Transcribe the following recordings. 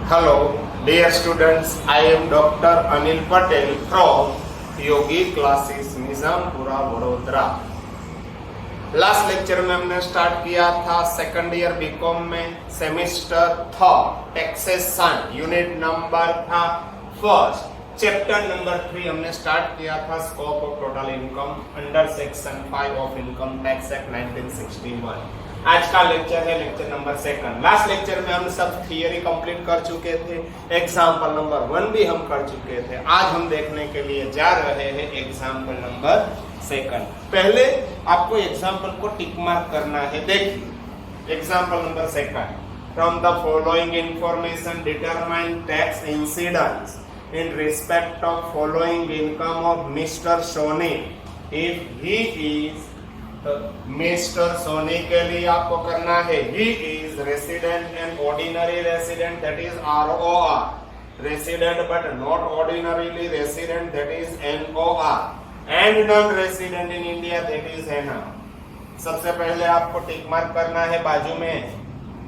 Hello, dear students. I am Dr. Anil Patel from Yogi classes Nizampura Vadodara. Last lecture में हमने start किया था second year BCom में semester third taxation unit number था first chapter number 3 हमने start किया था scope of total income under section 5 of income tax act 1961। आज का लेक्चर है लेक्चर नंबर 2। लास्ट लेक्चर में हम सब थियरी कंप्लीट कर चुके थे, एग्जाम्पल नंबर 1 भी हम कर चुके थे। आज हम देखने के लिए जा रहे हैं एग्जाम्पल नंबर 2। पहले आपको एग्जाम्पल को टिक मार्क करना है। देखिए example number 2, from the following information determine tax incidence in respect of following income of mister Soni if he is. Mister Soni के लिए आपको करना है he is resident and ordinary resident that is ROR, resident but not ordinarily resident that is NOR, and non resident in India that is NR। सबसे पहले आपको tick mark करना है बाजू में।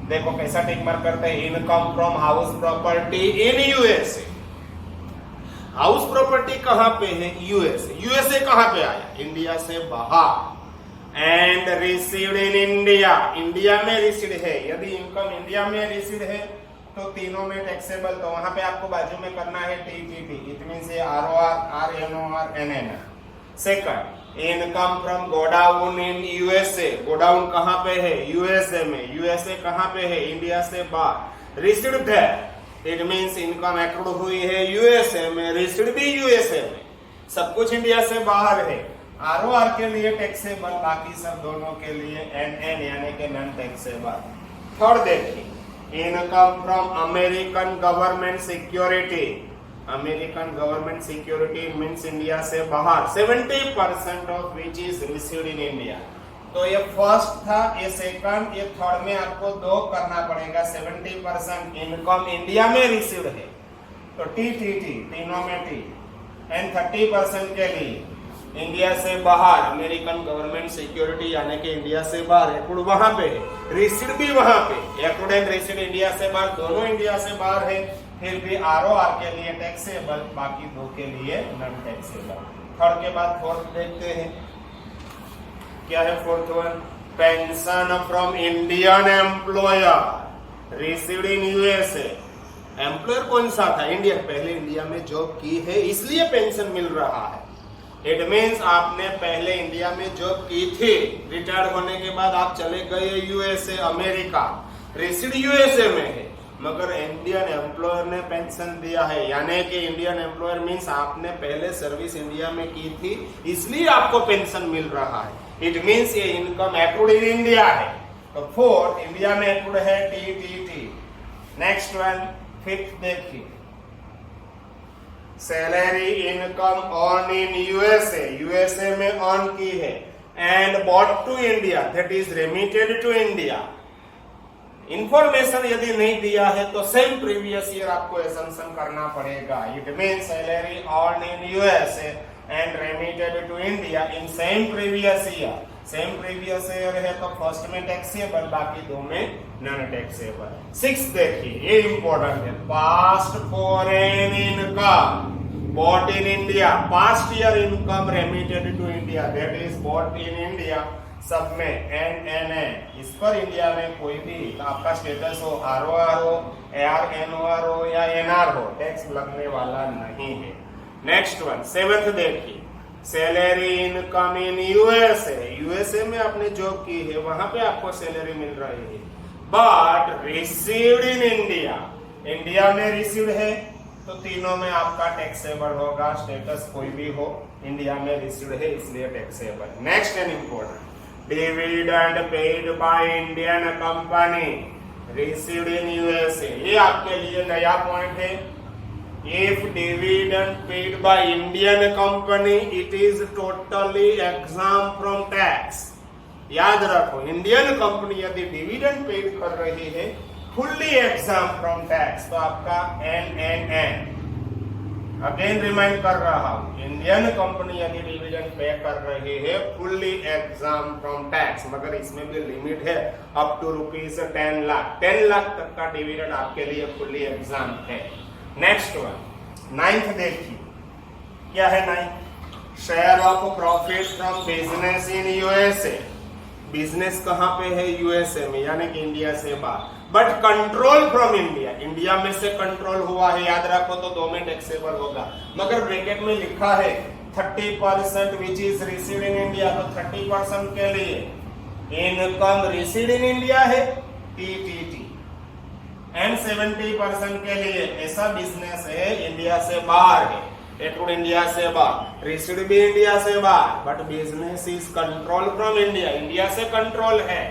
देखो कैसा टिक मार्क करते हैं, income from house property in USA। House property कहां पे है? USA कहां पे आया? इंडिया से बाहर। And received in India, India में रिसीव्ड है। यदि इनकम इंडिया में रिसीव्ड है तो तीनों में टैक्सेबल, तो वहां पे आपको बाजू में करना है TTT, it means ROR, RNOR, NNR। Second, income from godown in USA। Godown कहां पे है? USA में। USA कहां पे है? इंडिया से बाहर। Received that, it means income accrued हुई है USA में, रिसीव्ड भी USA में, सब कुछ इंडिया से बाहर है। ROR के लिए टैक्सेबल, बाकी सब दोनों के लिए NN यानी कि नॉन टैक्सेबल। थर्ड देखिए, income from American government security. American government security means India से बाहर, 70% of which is received in India. तो ये फर्स्ट था, ये सेकंड, ये थर्ड में आपको 2 करना पड़ेगा। 70% इनकम इंडिया में रिसीव्ड है तो TTT, तीनों में T, एंड 30% के लिए इंडिया से बाहर, अमेरिकन गवर्नमेंट सिक्योरिटी यानी कि इंडिया से बाहर, एक्रूड वहां पे है, रिसीव्ड भी वहां पे। एक्रूड एंड रिसीव्ड इंडिया से बाहर, दोनों इंडिया से बाहर है, फिर भी ROR के लिए टैक्सेबल, बाकी 2 के लिए नॉन टैक्सेबल। थर्ड के बाद फोर्थ देखते हैं, क्या है fourth one? Pension from Indian employer received in USA। Employer कौन सा था? इंडिया। पहले इंडिया में जॉब की है इसलिए पेंशन मिल रहा है। इट मीन्स आपने पहले इंडिया में जॉब की थी, रिटायर्ड होने के बाद आप चले गए USA, अमेरिका, रिसीव्ड USA में है, मगर इंडियन एम्प्लॉयर ने पेंशन दिया है, यानी कि इंडियन एम्प्लॉयर मीन्स आपने पहले सर्विस इंडिया में की थी इसलिए आपको पेंशन मिल रहा है। इट मीन्स ये इनकम एक्रूड इन इंडिया है। तो फोर्थ इंडिया में एक्रूड है TTT। नेक्स्ट वन, फिफ्थ देखिए, salary income earn in USA में अर्न की है, and bought to India that is remitted to India. Information यदि नहीं दिया है तो सेम प्रीवियस ईयर आपको असम्पशन करना पड़ेगा। It mean salary earn in USA and remitted to India in same previous year. Same previous year है तो फर्स्ट में टैक्सेबल, बाकी 2 में नॉन टैक्सेबल। 6 देखिए, ये इंपॉर्टेंट है, past foreign income bought in India. Past year income remitted to India that is bought in India, सब में NNN। इस पर इंडिया में कोई भी आपका स्टेटस हो, ROR हो, RNOR हो या NR हो, टैक्स लगने वाला नहीं है। नेक्स्ट वन, 7th देखिए, सैलरी इनकम इन USA में आपने जॉब की है, वहां पे आपको सैलरी मिल रही है, बट रिसीव्ड इन इंडिया में रिसीव्ड है तो तीनों में आपका टैक्सेबल होगा, स्टेटस कोई भी हो, इंडिया में रिसीव्ड है इसलिए taxable. Next and important, dividend paid by Indian company received in USA। ये आपके लिए नया पॉइंट है। If dividend paid by Indian company, it is totally exempt from tax। याद रखो, इंडियन कंपनी यदि डिविडेंड पेड कर रही है फुल्ली एग्जाम फ्रॉम टैक्स, तो आपका NNN। अगेन रिमाइंड कर रहा हूं, इंडियन कंपनी यदि डिविडेंड पे कर रही है फुल्ली एग्जाम फ्रॉम टैक्स, मगर इसमें भी लिमिट है अप टू ₹10 लाख, 10 लाख तक का डिविडेंड आपके लिए फुल्ली एग्जाम है। नेक्स्ट वन, 9th देखिए क्या है 9th, share of profit from business in USA. Business कहां पे है? यूएसए में, यानी कि इंडिया से बाहर, but control from India, India में से कंट्रोल हुआ है, याद रखो तो 2 में टैक्सेबल होगा, मगर ब्रैकेट में लिखा है 30% विच इज रिसीव्ड इन इंडिया, तो 30% के लिए इनकम रिसीव्ड इन इंडिया है टीटीटी, एंड 70% के लिए ऐसा बिजनेस है इंडिया से बाहर है, एक्रूड इंडिया से बाहर, रिसीव्ड भी इंडिया से बाहर, but business is control from India, India से कंट्रोल है,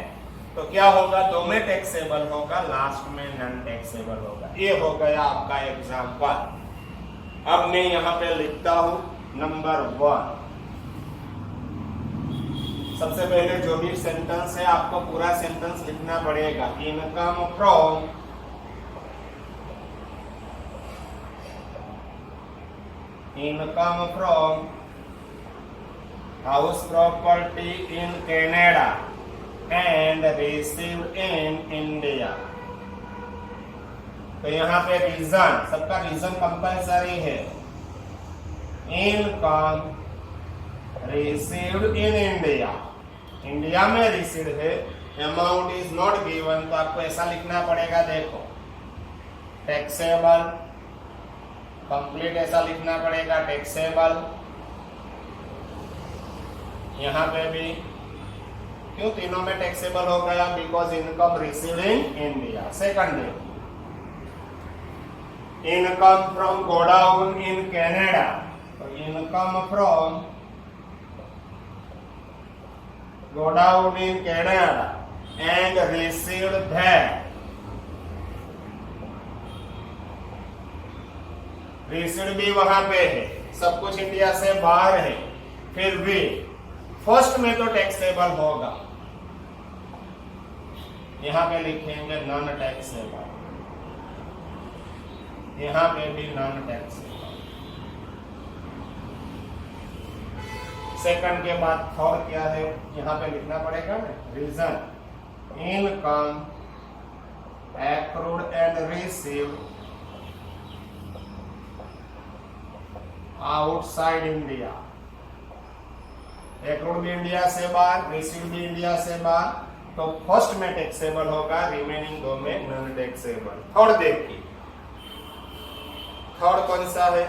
तो क्या होगा? 2 में टैक्सेबल होगा, लास्ट में नॉन टैक्सेबल होगा। ये हो गया आपका एग्जाम्पल। अब मैं यहां पे लिखता हूं नंबर 1। सबसे पहले जो भी सेंटेंस है आपको पूरा सेंटेंस लिखना पड़ेगा। Income from house property in Canada and received in India. तो यहाँ पे रीजन, सबका रीजन कंपल्सरी है। Income received in India, India में रिसीव्ड है, अमाउंट इज नॉट गिवन, तो आपको ऐसा लिखना पड़ेगा, देखो टैक्सेबल, कंप्लीट ऐसा लिखना पड़ेगा, टैक्सेबल। यहाँ पे भी क्यों तीनों में टैक्सेबल हो गया? Because income received in India. Second, income from godown in Canada, तो income from godown in Canada and received that, received भी वहां पे है, सब कुछ इंडिया से बाहर है, फिर भी फर्स्ट में तो टैक्सेबल होगा, यहां पे लिखेंगे नॉन टैक्सेबल, यहां पे भी नॉन टैक्सेबल। सेकंड के बाद थर्ड क्या है, यहां पे लिखना पड़ेगा ना, reason income accrued and received outside India, accrued भी इंडिया से बाहर, रिसीव्ड भी इंडिया से बाहर, तो फर्स्ट में टैक्सेबल होगा, रिमेनिंग 2 में नॉन टैक्सेबल। थर्ड देखिए, थर्ड कौन सा है?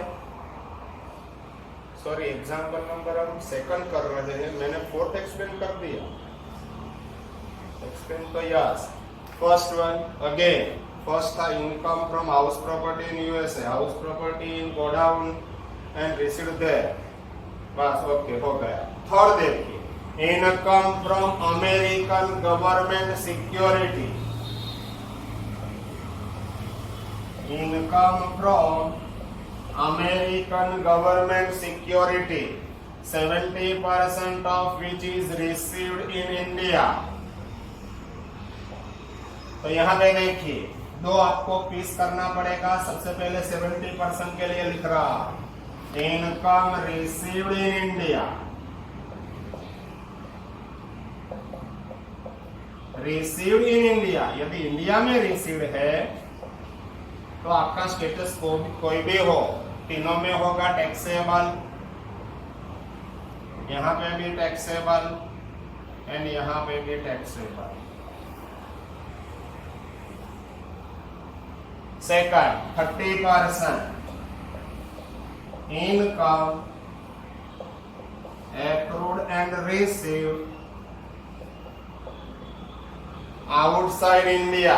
सॉरी, एग्जाम्पल नंबर हम सेकंड कर रहे हैं, मैंने फोर्थ एक्सप्लेन कर दिया, एक्सप्लेन तो yes. First one again, first था income from house property in USA, house property in godown and received there, बस ओके हो गया। थर्ड देखिए, income from American government security, income from American government security 70% of which is received in India. तो यहां पे देखिए 2 आपको piece करना पड़ेगा। सबसे पहले 70% के लिए लिख रहा, income received in India, received in India, यदि इंडिया में रिसीव्ड है तो आपका स्टेटस कोई भी हो, तीनों में होगा टैक्सेबल, यहां पे भी टैक्सेबल एंड यहां पे भी taxable. Second 30% income accrued and received outside India,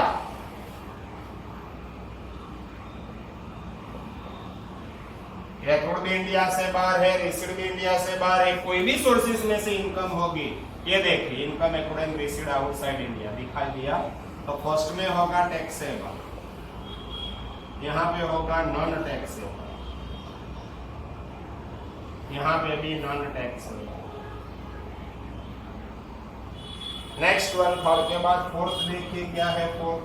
accrued भी इंडिया से बाहर है, रिसीव्ड भी इंडिया से बाहर है, कोई भी सोर्सेज में से इनकम होगी। ये देखिए income accrued and received outside India दिखाई दिया, तो फर्स्ट में होगा टैक्सेबल, यहाँ पे होगा नॉन टैक्सेबल, यहाँ पे भी non taxable. Next one, third के बाद फोर्थ देखिए क्या है। Fourth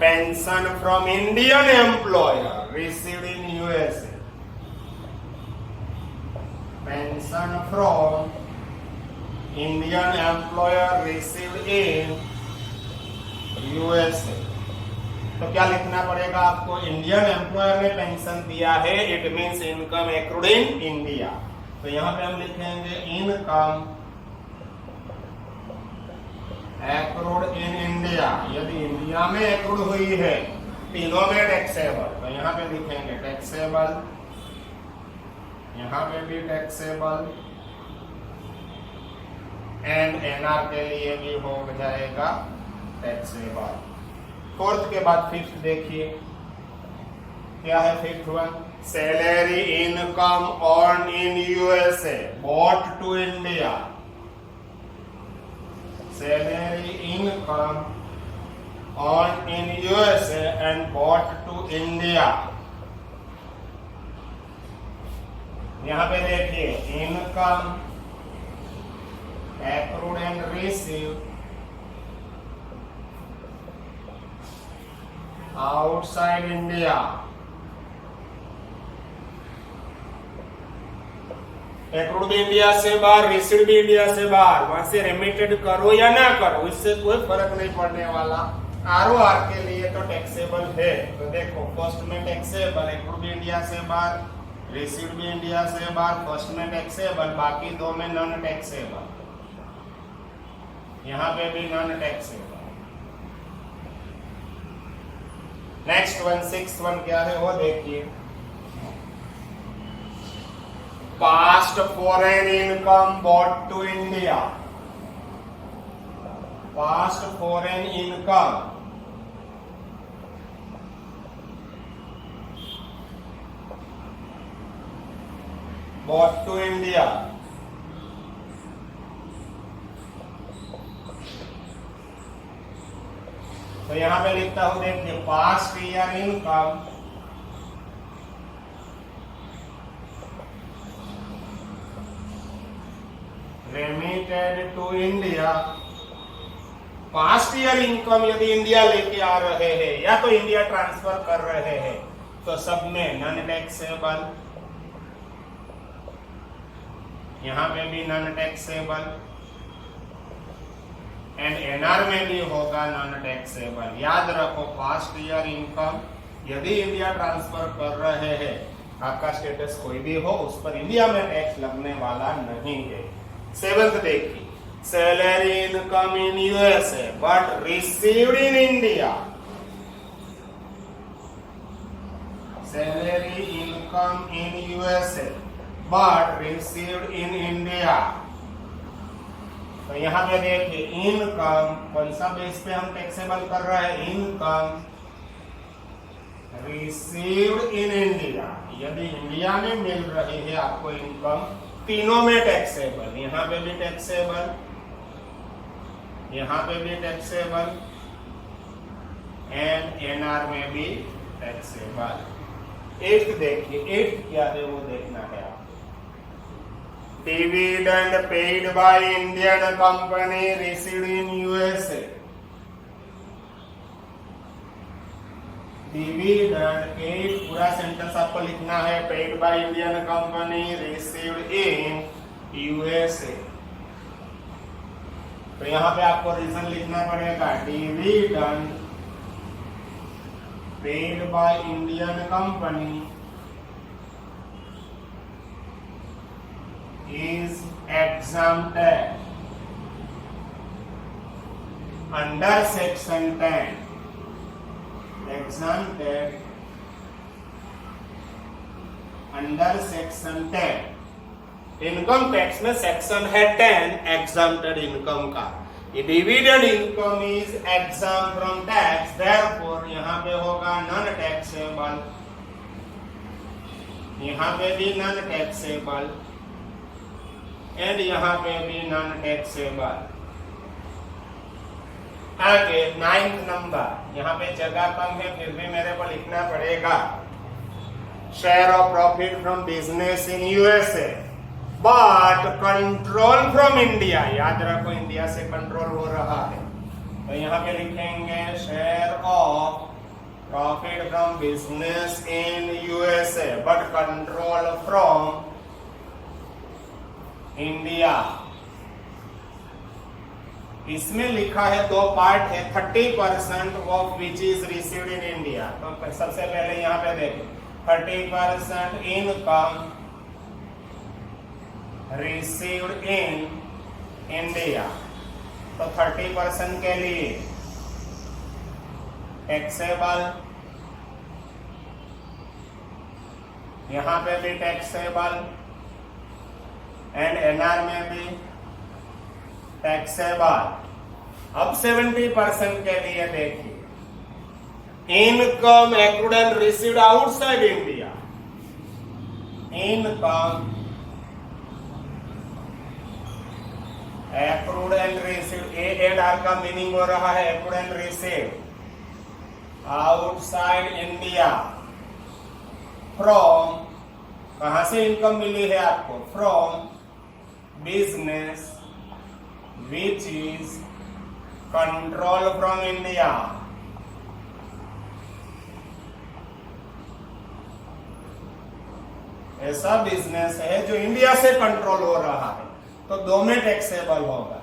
pension from Indian employer received in USA, pension from Indian employer received in USA. तो क्या लिखना पड़ेगा आपको? इंडियन एम्प्लॉयर ने पेंशन दिया है, it means income accrued in India. तो यहां पे हम लिखेंगे इनकम एक्रूड इन इंडिया। यदि इंडिया में एक्रूड हुई है, तीनों में टैक्सेबल, तो यहां पे लिखेंगे टैक्सेबल, यहां पे भी टैक्सेबल, एंड एनआर के लिए भी हो जाएगा टैक्सेबल। फोर्थ के बाद फिफ्थ देखिए, क्या है fifth one? Salary income earn in USA bought to India, salary income earn in USA and bought to India. यहां पे देखिए income accrued and received outside India, accrued भी इंडिया से बाहर, रिसीव्ड भी इंडिया से बाहर, वहां से रेमिटेड करो या ना करो, इससे कोई फर्क नहीं पड़ने वाला। आरओआर के लिए तो टैक्सेबल है। तो देखो फर्स्ट में टैक्सेबल, एक्रूड भी इंडिया से बाहर, रिसीव्ड भी इंडिया से बाहर, फर्स्ट में टैक्सेबल, बाकी दो में नॉन टैक्सेबल, यहां पे भी non taxable. Next one sixth one क्या है वो देखिए, past foreign income bought to India, past foreign income bought to India. तो यहां पे लिखता हूं देखिए past year income remitted to India. Past year income यदि इंडिया लेके आ रहे हैं या तो इंडिया ट्रांसफर कर रहे हैं तो सब में नॉन टैक्सेबल, यहां पे भी नॉन टैक्सेबल, एंड एनआर में भी होगा नॉन टैक्सेबल। याद रखो पास्ट ईयर इनकम यदि इंडिया ट्रांसफर कर रहे हैं, आपका स्टेटस कोई भी हो उस पर इंडिया में टैक्स लगने वाला नहीं है। सेवंथ देखिए, salary income in USA but received in India, salary income in USA but received in India. तो यहां पे देखिए इनकम कौन सा बेस पे हम टैक्सेबल कर रहे हैं, इनकम रिसीव्ड इन इंडिया। यदि इंडिया में मिल रही है आपको इनकम, तीनों में टैक्सेबल, यहां पे भी टैक्सेबल, यहां पे भी टैक्सेबल, एंड एनआर में भी टैक्सेबल। एट्थ देखिए, एट्थ क्या है वो देखना है आप। Dividend paid by Indian company received in USA, dividend एक पूरा सेंटेंस आपको लिखना है, paid by Indian company received in USA. तो यहां पे आपको रीजन लिखना पड़ेगा, dividend paid by Indian company is exempted under section 10, exempted under section 10। Income tax में सेक्शन है 10 एग्जम्प्टेड इनकम का। ये dividend income is exempt from tax, therefore यहां पे होगा नॉन टैक्सेबल, यहां पे भी नॉन टैक्सेबल, एंड यहां पे भी नॉन टैक्सेबल। आगे 9th नंबर, यहां पे जगह कम है फिर भी मेरे को लिखना पड़ेगा, share of profit from business in USA but control from India. याद रखो इंडिया से कंट्रोल हो रहा है, तो यहां पे लिखेंगे share of profit from business in USA but control from India. इसमें लिखा है दो पार्ट है, 30% of which is received in India. तो सबसे पहले यहाँ पे देखें 30% इनकम रिसीव्ड इन इंडिया। तो 30% के लिए टैक्सेबल, यहां पे भी टैक्सेबल एंड एनआर में भी टैक्सेबल। अब 70% के लिए देखिए income accrued and received outside India. Income accrued and received, A and R का मीनिंग हो रहा है accrued and received outside India. From, कहां से इनकम मिली है आपको? From business which is control from India. ऐसा बिजनेस है जो इंडिया से कंट्रोल हो रहा है, तो दो में टैक्सेबल होगा।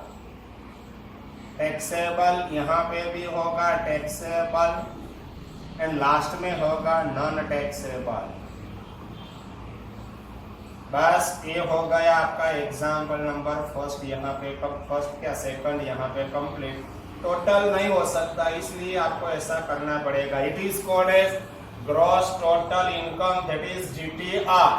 टैक्सेबल यहां पे भी होगा टैक्सेबल एंड लास्ट में होगा नॉन टैक्सेबल। बस ये हो गया आपका एग्जाम्पल नंबर फर्स्ट। यहाँ पे फर्स्ट क्या सेकंड यहाँ पे कंप्लीट। टोटल नहीं हो सकता, इसलिए आपको ऐसा करना पड़ेगा। It is called as gross total income, that is GTR,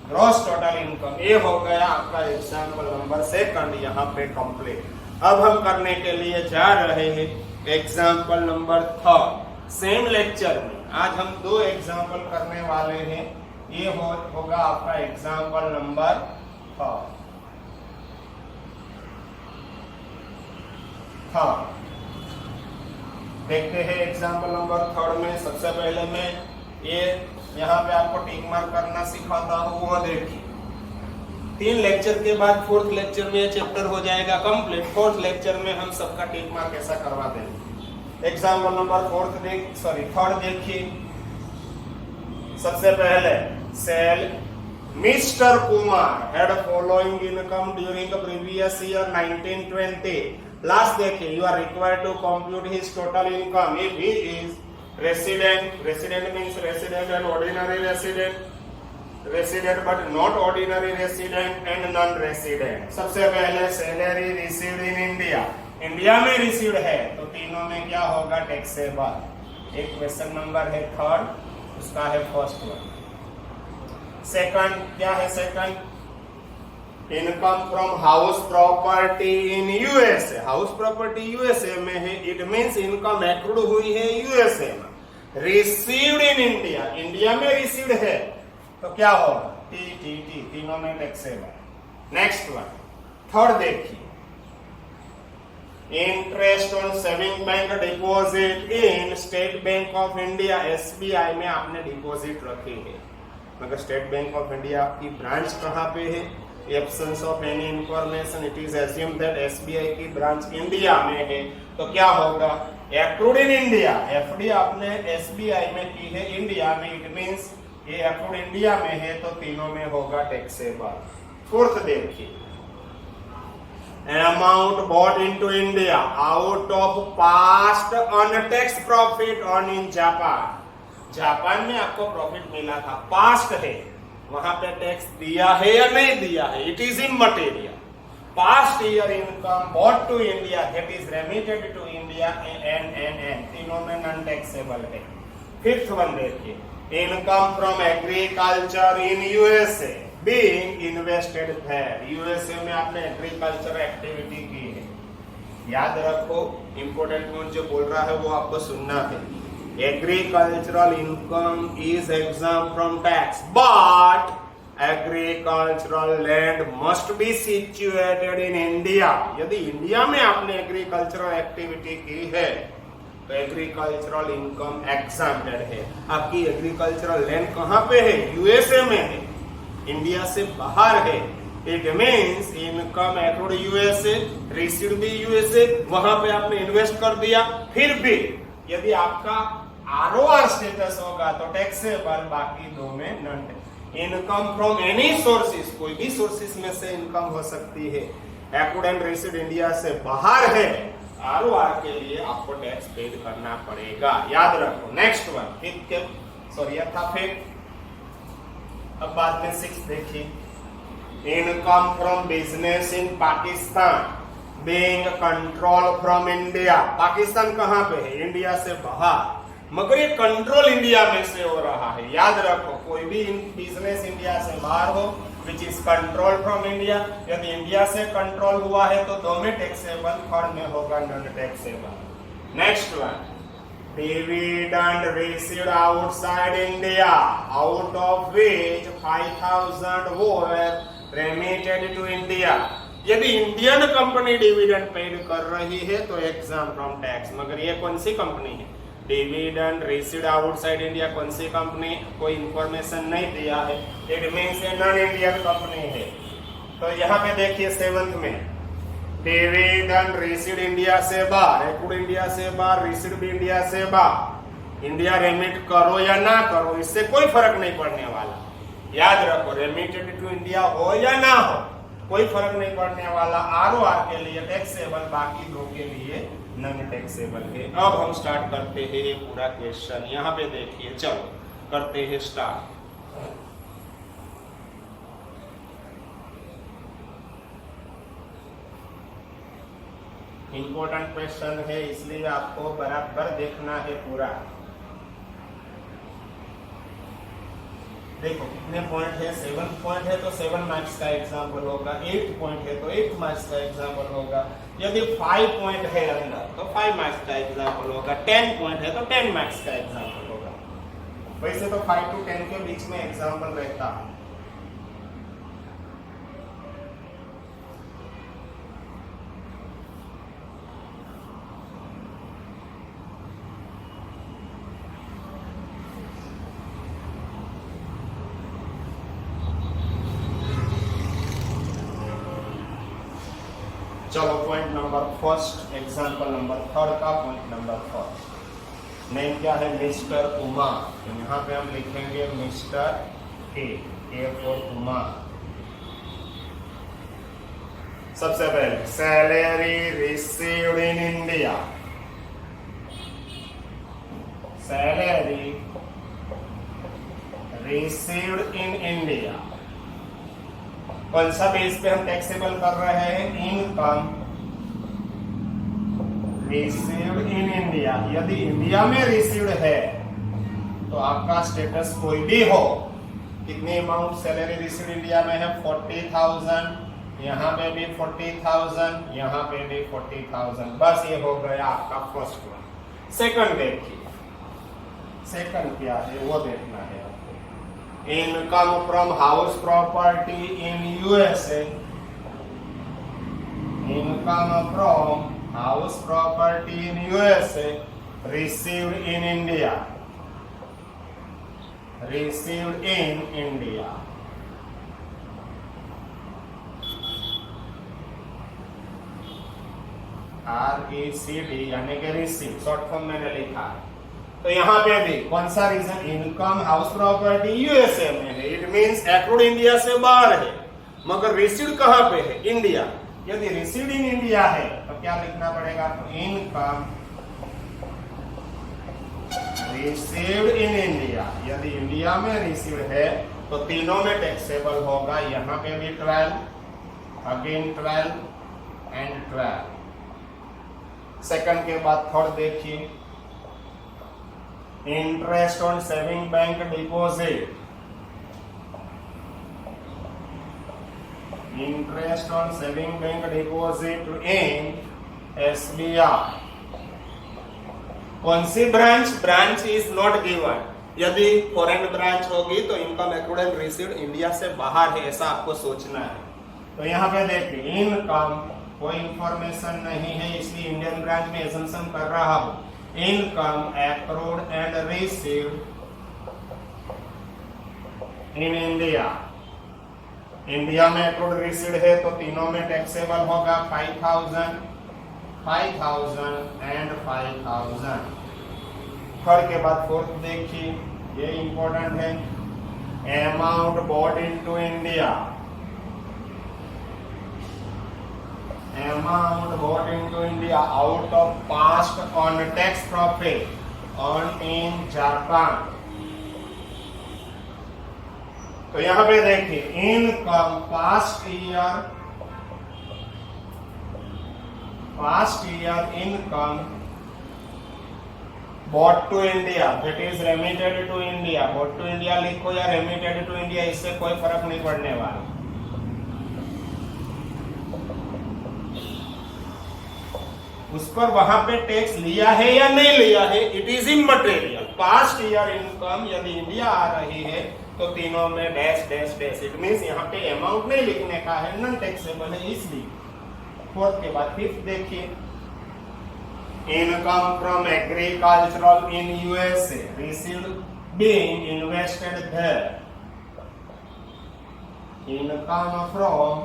gross total income. ये हो गया आपका एग्जाम्पल नंबर सेकंड यहाँ पे कंप्लीट। अब हम करने के लिए जा रहे हैं example number third. Same lecture में आज हम दो एग्जाम्पल करने वाले हैं। ये होगा आपका एग्जाम्पल नंबर थर्ड। देखते हैं एग्जाम्पल नंबर थर्ड में। सबसे पहले मैं ये यहाँ पे आपको टिक मार्क करना सिखाता हूँ, वो देखिए। 3 लेक्चर के बाद 4th लेक्चर में ये चैप्टर हो जाएगा कंप्लीट। 4th लेक्चर में हम सबका टिक मार्क ऐसा करवा देंगे। एग्जाम्पल नंबर थर्ड देखिए। सबसे पहले सेल mister Kumar had following income during the previous year 1920। Last देखिए, you are required to compute his total income if he is resident means resident and ordinary resident but not ordinary resident and non-resident। सबसे पहले salary received in India, India में received है, तो तीनों में क्या होगा? टैक्सेबल। एक क्वेश्चन नंबर है थर्ड, उसका है फर्स्ट वन। सेकंड क्या है? Second income from house property in USA. House property USA में है, इट मींस इनकम एक्रूड हुई है यूएसए में। रिसीव्ड इन इंडिया, इंडिया में रिसीव्ड है, तो क्या होगा? टी, तीनों में टैक्सेबल। नेक्स्ट वन थर्ड देखिए, interest on saving bank deposit in state bank of India, SBI में आपने डिपॉजिट रखी है, मगर स्टेट बैंक ऑफ इंडिया की ब्रांच कहाँ पे है? Absence of any information, it is assumed that SBI की ब्रांच इंडिया में है, तो क्या होगा? Accrued in India. एफडी आपने एसबीआई में की है इंडिया में, इट मींस ये एक्रूड इंडिया में है, तो तीनों में होगा टैक्सेबल। फोर्थ देखिए, an amount bought into India out of past untaxed profit on in Japan। Japan में आपको प्रॉफिट मिला था, पास्ट है, वहां पे टैक्स दिया है या नहीं दिया है? It is in material. Past year income bought to India that is remitted to India एन तीनों में नॉन टैक्सेबल है। फिफ्थ वन देखिए, income from agriculture in USA being invested there. USA में आपने एग्रीकल्चर एक्टिविटी की है, याद रखो, इंपोर्टेंट पॉइंट जो बोल रहा है वो आपको सुनना है। Agricultural income is exempt from tax, but agricultural land must be situated in India। यदि इंडिया में आपने एग्रीकल्चरल एक्टिविटी की है तो एग्रीकल्चरल इनकम एग्जम्प्टेड है। आपकी एग्रीकल्चरल लैंड कहाँ पे है? यूएसए में है, इंडिया से बाहर है। It means income accrued USA, received भी यूएसए, वहां पे आपने इन्वेस्ट कर दिया, फिर भी यदि आपका आरओआर स्टेटस होगा तो टैक्सेबल, बाकी दो में non. Income from any sources, कोई भी सोर्सेस में से इनकम हो सकती है, एक्रूड एंड रिसीव्ड इंडिया से बाहर है, आरओआर के लिए आपको टैक्स पेड करना पड़ेगा, याद रखो। नेक्स्ट वन, फिफ्थ के सॉरी था फिफ्थ। अब बाद में सिक्स देखिए, income from business in Pakistan being control from India. Pakistan कहां पे है? इंडिया से बाहर, मगर ये कंट्रोल इंडिया में से हो रहा है, याद रखो। कोई भी बिजनेस इंडिया से बाहर हो which is control from India, यदि इंडिया से कंट्रोल हुआ है तो दो में टैक्सेबल, थर्ड में होगा non taxable. Next one, dividend received outside India out of which 5000 were remitted to India. यदि इंडियन कंपनी डिविडेंड पेड कर रही है तो एग्जाम फ्रॉम टैक्स, मगर ये कौन सी कंपनी है? डिविडेंड रिसीव्ड आउटसाइड इंडिया, कौन सी कंपनी? कोई इंफॉर्मेशन नहीं दिया है, इट मींस ये नॉन इंडियन कंपनी है। तो यहाँ पे देखिए सेवंथ में, डिविडेंड रिसीव्ड इंडिया से बाहर, एक्रूड इंडिया से बाहर, रिसीव्ड भी इंडिया से बाहर। इंडिया रेमिट करो या ना करो, इससे कोई फर्क नहीं पड़ने वाला, याद रखो। रेमिटेड टू इंडिया हो या ना हो, कोई फर्क नहीं पड़ने वाला। आरओआर के लिए टैक्सेबल, बाकी दो के लिए नॉन टैक्सेबल है। अब हम स्टार्ट करते हैं ये पूरा क्वेश्चन, यहाँ पे देखिए, चलो करते हैं स्टार्ट। इंपॉर्टेंट क्वेश्चन है, इसलिए आपको बराबर देखना है पूरा। देखो कितने पॉइंट है, 7 पॉइंट है तो 7 मार्क्स का एग्जाम्पल होगा, 8 पॉइंट है तो 8 मार्क्स का एग्जाम्पल होगा, यदि 5 पॉइंट है अंदर तो 5 मार्क्स का एग्जाम्पल होगा, 10 पॉइंट है तो 10 मार्क्स का एग्जाम्पल होगा। वैसे तो 5 to 10 के बीच में एग्जाम्पल रहता है। चलो point number first, example number third का पॉइंट नंबर फर्स्ट। नेम क्या है? मिस्टर उमा। तो यहाँ पे हम लिखेंगे मिस्टर ए फॉर उमा। सबसे पहले salary received in India, salary received in India. कौन सा बेस पे हम टैक्सेबल कर रहे हैं? Income received in India. यदि इंडिया में रिसीव्ड है तो आपका स्टेटस कोई भी हो, कितनी अमाउंट सैलरी रिसीव्ड इंडिया में है? 40,000, यहाँ पे भी 40,000, यहाँ पे भी 40,000। बस ये हो गया आपका फर्स्ट वन। सेकंड देखिए, सेकंड क्या है वो देखना है। Income from house property in USA, income from house property in USA received in India, received in India. RECD यानी कि रिसीव, शॉर्ट फॉर्म मैंने लिखा है। तो यहाँ पे भी कौन सा reason? Income house property USA में है, इट मींस एक्रूड इंडिया से बाहर है, मगर रिसीव्ड कहाँ पे है? इंडिया। यदि रिसीव्ड इन इंडिया है तो क्या लिखना पड़ेगा? तो इनकम रिसीव्ड इन इंडिया। यदि इंडिया में रिसीव्ड है तो तीनों में टैक्सेबल होगा, यहाँ पे भी 12, अगेन 12 एंड 12। सेकंड के बाद थर्ड देखिए, interest on saving bank deposit, interest on saving bank deposit in SBI। कौन सी branch? Branch is not given. यदि फॉरेन ब्रांच होगी तो income accrued and received India से बाहर है, ऐसा आपको सोचना है। तो यहाँ पे देखिए, इनकम कोई इंफॉर्मेशन नहीं है, इसलिए इंडियन ब्रांच में एजम्पशन कर रहा हूं। Income accrued and received in India, India में एक्रूड रिसीव्ड है तो तीनों में टैक्सेबल होगा। 5,000, 5,000 एंड 5,000। थर्ड के बाद फोर्थ देखिए, ये इंपॉर्टेंट है। Amount brought into India, amount brought into India out of past on tax profit earned in Japan। तो यहां पे देखिए, income past year income brought to India, that is remitted to India। brought to India लिखो या remitted to India, इससे कोई फर्क नहीं पड़ने वाला। उस पर वहां पे टैक्स लिया है या नहीं लिया है, it is immaterial. Past year income यदि इंडिया आ रही है तो तीनों में dash dash dash, it means यहाँ पे अमाउंट नहीं लिखने का है, नॉन टैक्सेबल है इसलिए। फोर्थ के बाद फिफ्थ देखिए, income from agricultural in USA received being invested there. Income from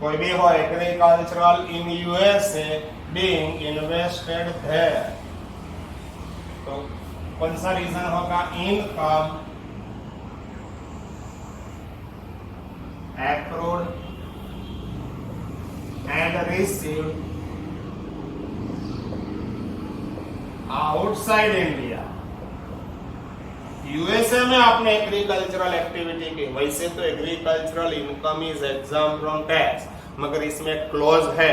कोई भी हो agricultural in USA being invested there, तो कौन सा रीजन होगा? Income accrued and received outside India। USA में आपने एग्रीकल्चरल एक्टिविटी की, वैसे तो agricultural income is exempt from tax, मगर इसमें क्लोज है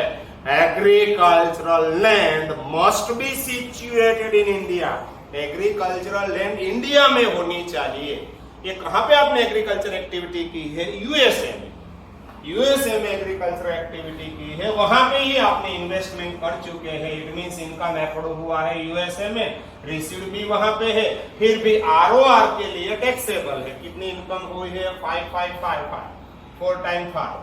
agricultural land must be situated in India. Agricultural land India में होनी चाहिए। ये कहां पे आपने एग्रीकल्चर एक्टिविटी की है? यूएसए में। यूएसए में एग्रीकल्चर एक्टिविटी की है, वहां पे ही आपने इन्वेस्टमेंट कर चुके हैं। इट मींस इनकम एक्रूड हुआ है यूएसए में, रिसीव्ड भी वहां पे है, फिर भी आरओआर के लिए टैक्सेबल है। कितनी इनकम हुई है? 5555, 4 टाइम 5,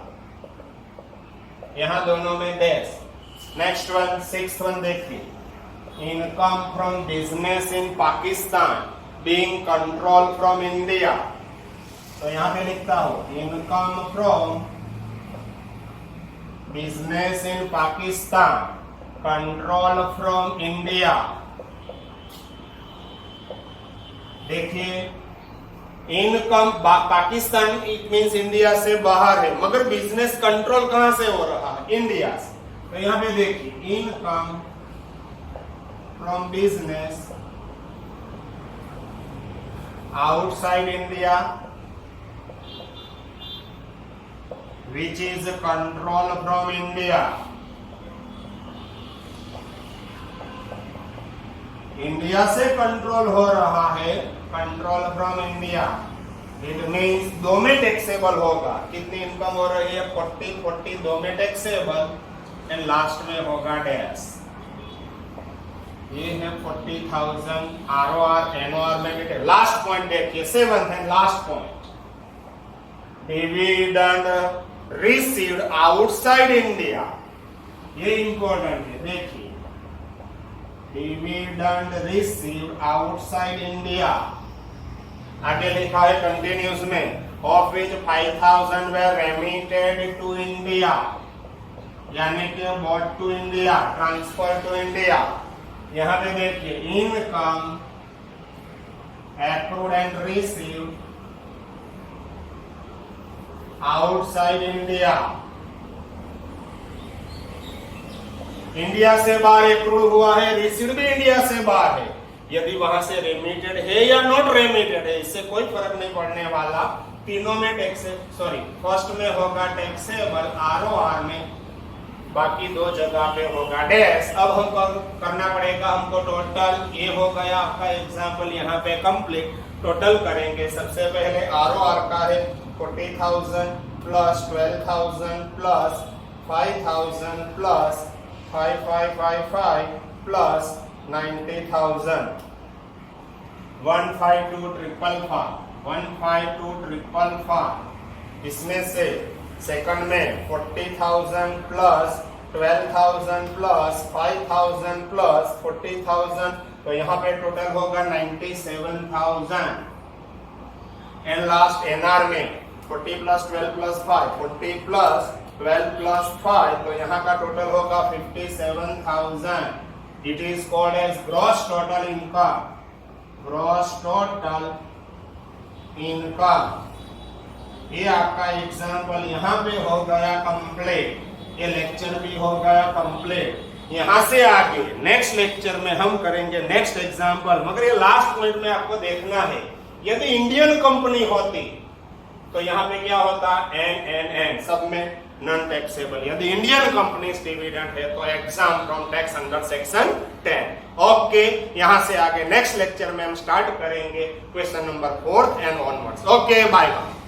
यहां दोनों में dash. Next one, sixth one देखिए, income from business in Pakistan being control from India. तो यहां पे लिखता हूं, income from business in Pakistan control from India. देखिए, income Pakistan it means India से बाहर है, मगर बिजनेस कंट्रोल कहां से हो रहा है? इंडिया से। तो यहां पे देखिए, income from business outside India which is control from India। India से कंट्रोल हो रहा है, control from India, it means दो में टैक्सेबल होगा। कितनी इनकम हो रही है? 40 दो में टैक्सेबल, एंड लास्ट में होगा डैश। ये है 40,000 आरओआर एनओआर में बेटे। लास्ट पॉइंट देखिए, 7th and last point, dividend received outside India. ये इंपॉर्टेंट है, देखिए, डिविडेंड रिसीव्ड आउटसाइड इंडिया। आगे लिखा है कंटिन्यूस में, of which 5,000 were remitted to India, यानी कि brought to India, transfer to India. यहां पे देखिए, income accrued and received outside India. India से बाहर एक्रूड हुआ है, रिसीव्ड भी इंडिया से बाहर है। यदि वहां से रेमिटेड है या नॉट रेमिटेड है, इससे कोई फर्क नहीं पड़ने वाला। तीनों में टैक्स, सॉरी, फर्स्ट में होगा टैक्सेबल आरओआर में, बाकी दो जगह पे होगा डैश। अब हमको करना पड़ेगा, हमको टोटल, ये हो गया आपका एग्जाम्पल यहाँ पे कंप्लीट। टोटल करेंगे, सबसे पहले आरओआर का है 40,000 प्लस 12,000 प्लस 5,000 प्लस 5555 प्लस 90,000, 152,555। इसमें से सेकंड में 40,000 प्लस 12,000 प्लस 5,000 प्लस 40,000, तो यहाँ पे टोटल होगा 97,000। एंड लास्ट एनआर में 40 प्लस 12 प्लस 5, 40 प्लस 12 प्लस 5, तो यहाँ का टोटल होगा 57,000। It is called as gross total income, gross total income. ये आपका एग्जाम्पल यहाँ पे हो गया कंप्लीट, ये लेक्चर भी हो गया कंप्लीट। यहाँ से आगे नेक्स्ट लेक्चर में हम करेंगे नेक्स्ट एग्जाम्पल, मगर ये लास्ट पॉइंट में आपको देखना है, यदि इंडियन कंपनी होती तो यहाँ पे क्या होता, एन सब में नॉन टैक्सेबल। यदि इंडियन कंपनी डिविडेंड है तो exempt from tax under section 10। Okay, यहाँ से आगे नेक्स्ट लेक्चर में हम स्टार्ट करेंगे question number 4 and onwards. Okay, bye bye.